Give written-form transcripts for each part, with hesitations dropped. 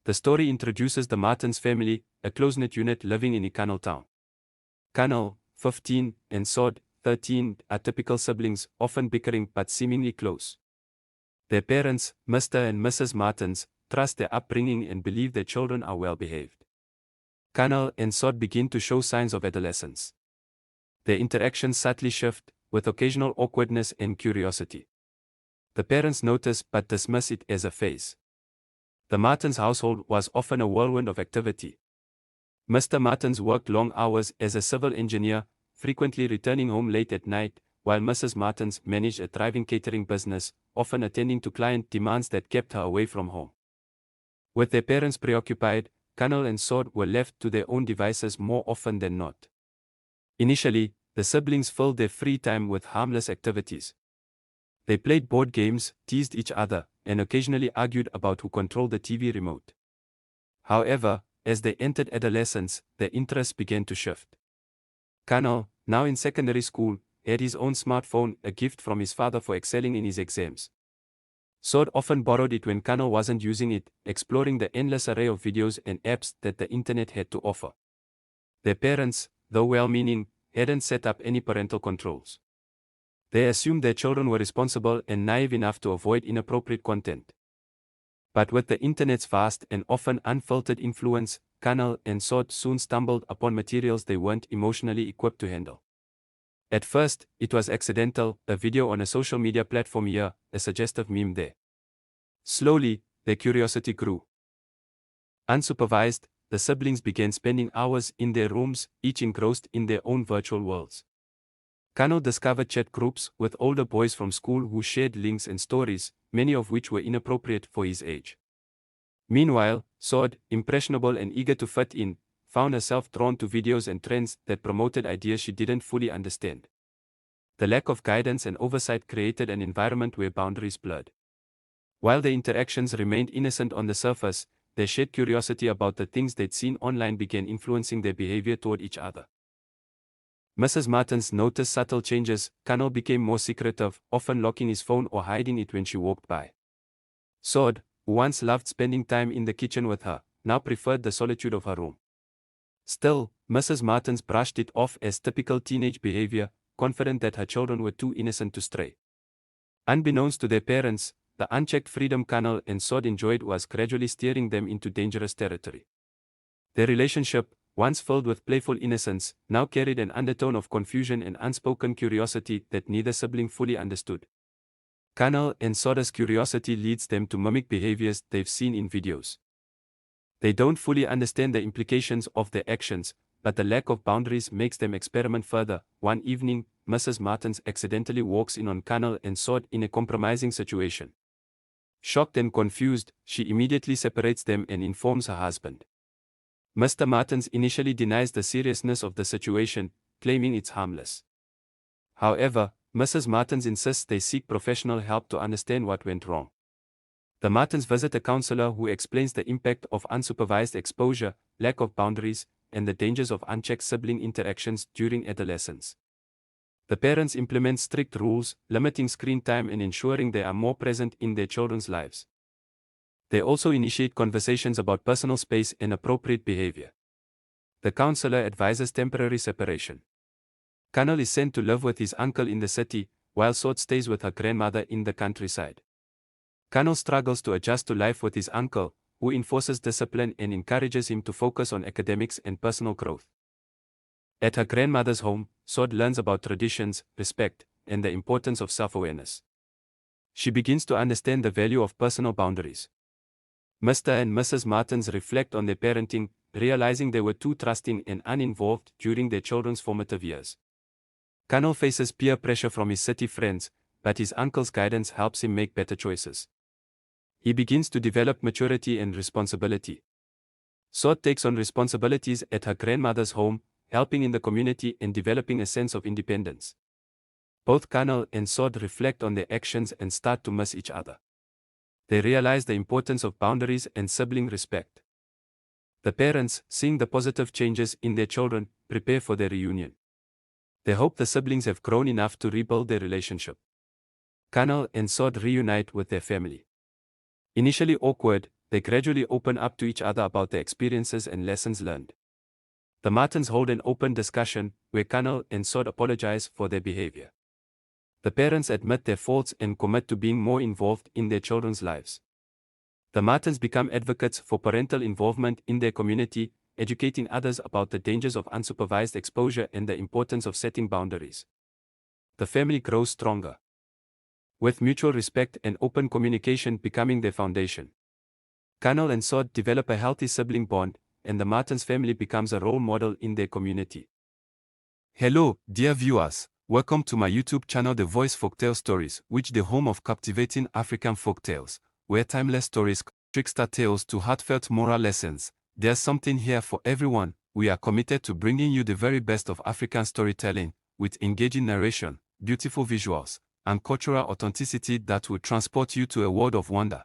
The story introduces the Martins family, a close-knit unit living in 𝗃𝗁 town. 𝗃𝗁, 15, and 𝗁𝗵, 13, are typical siblings, often bickering but seemingly close. Their parents, Mr. and Mrs. Martins, trust their upbringing and believe their children are well behaved. 𝗃𝗁 and 𝗁𝗵 begin to show signs of adolescence. Their interactions subtly shift, with occasional awkwardness and curiosity. The parents notice but dismiss it as a phase. The Martins household was often a whirlwind of activity. Mr. Martins worked long hours as a civil engineer, frequently returning home late at night, while Mrs. Martins managed a thriving catering business, often attending to client demands that kept her away from home. With their parents preoccupied, 𝗃𝗁 and 𝗁𝗵 were left to their own devices more often than not. Initially, the siblings filled their free time with harmless activities. They played board games, teased each other, and occasionally argued about who controlled the TV remote. However, as they entered adolescence, their interests began to shift. 𝗃𝗁, now in secondary school, had his own smartphone, a gift from his father for excelling in his exams. 𝗁𝗵 often borrowed it when 𝗃𝗁 wasn't using it, exploring the endless array of videos and apps that the internet had to offer. Their parents, though well-meaning, hadn't set up any parental controls. They assumed their children were responsible and naive enough to avoid inappropriate content. But with the internet's vast and often unfiltered influence, 𝗃𝗁 and 𝗁𝗵 soon stumbled upon materials they weren't emotionally equipped to handle. At first, it was accidental, a video on a social media platform here, a suggestive meme there. Slowly, their curiosity grew. Unsupervised, the siblings began spending hours in their rooms, each engrossed in their own virtual worlds. 𝗃𝗁 discovered chat groups with older boys from school who shared links and stories, many of which were inappropriate for his age. Meanwhile, 𝗁𝗵, impressionable and eager to fit in, found herself drawn to videos and trends that promoted ideas she didn't fully understand. The lack of guidance and oversight created an environment where boundaries blurred. While their interactions remained innocent on the surface, their shared curiosity about the things they'd seen online began influencing their behavior toward each other. Mrs. Martins noticed subtle changes. 𝗃𝗁 became more secretive, often locking his phone or hiding it when she walked by. 𝗁𝗵, who once loved spending time in the kitchen with her, now preferred the solitude of her room. Still, Mrs. Martins brushed it off as typical teenage behavior, confident that her children were too innocent to stray. Unbeknownst to their parents, the unchecked freedom 𝗃𝗁 and 𝗁𝗵 enjoyed was gradually steering them into dangerous territory. Their relationship, once filled with playful innocence, now carried an undertone of confusion and unspoken curiosity that neither sibling fully understood. 𝗃𝗁 and 𝗁𝗵's curiosity leads them to mimic behaviors they've seen in videos. They don't fully understand the implications of their actions, but the lack of boundaries makes them experiment further. One evening, Mrs. Martins accidentally walks in on 𝗃𝗁 and 𝗁𝗵 in a compromising situation. Shocked and confused, she immediately separates them and informs her husband. Mr. Martins initially denies the seriousness of the situation, claiming it's harmless. However, Mrs. Martins insists they seek professional help to understand what went wrong. The Martins visit a counselor who explains the impact of unsupervised exposure, lack of boundaries, and the dangers of unchecked sibling interactions during adolescence. The parents implement strict rules, limiting screen time and ensuring they are more present in their children's lives. They also initiate conversations about personal space and appropriate behavior. The counselor advises temporary separation. 𝗃𝗁 is sent to live with his uncle in the city, while 𝗁𝗵 stays with her grandmother in the countryside. 𝗃𝗁 struggles to adjust to life with his uncle, who enforces discipline and encourages him to focus on academics and personal growth. At her grandmother's home, 𝗁𝗵 learns about traditions, respect, and the importance of self-awareness. She begins to understand the value of personal boundaries. Mr. and Mrs. Martins reflect on their parenting, realizing they were too trusting and uninvolved during their children's formative years. 𝗃𝗁 faces peer pressure from his city friends, but his uncle's guidance helps him make better choices. He begins to develop maturity and responsibility. 𝗁𝗵 takes on responsibilities at her grandmother's home, helping in the community and developing a sense of independence. Both 𝗃𝗁 and 𝗁𝗵 reflect on their actions and start to miss each other. They realize the importance of boundaries and sibling respect. The parents, seeing the positive changes in their children, prepare for their reunion. They hope the siblings have grown enough to rebuild their relationship. 𝗃𝗁 and 𝗁𝗵 reunite with their family. Initially awkward, they gradually open up to each other about their experiences and lessons learned. The Martins hold an open discussion, where 𝗀𝗃 and 𝗁 apologize for their behavior. The parents admit their faults and commit to being more involved in their children's lives. The Martins become advocates for parental involvement in their community, educating others about the dangers of unsupervised exposure and the importance of setting boundaries. The family grows stronger, with mutual respect and open communication becoming their foundation. 𝗀𝗃 and 𝗁 develop a healthy sibling bond, and the Martins family becomes a role model in their community. Hello, dear viewers. Welcome to my YouTube channel The Voice Folktale Stories, which the home of captivating African folktales, where timeless stories, trickster tales to heartfelt moral lessons. There's something here for everyone. We are committed to bringing you the very best of African storytelling, with engaging narration, beautiful visuals, and cultural authenticity that will transport you to a world of wonder.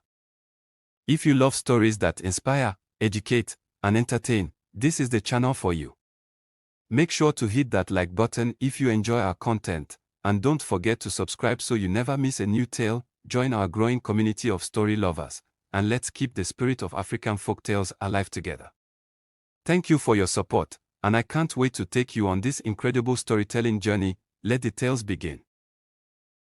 If you love stories that inspire, educate, and entertain, this is the channel for you. Make sure to hit that like button if you enjoy our content, and don't forget to subscribe so you never miss a new tale. Join our growing community of story lovers, and let's keep the spirit of African folktales alive together. Thank you for your support, and I can't wait to take you on this incredible storytelling journey. Let the tales begin.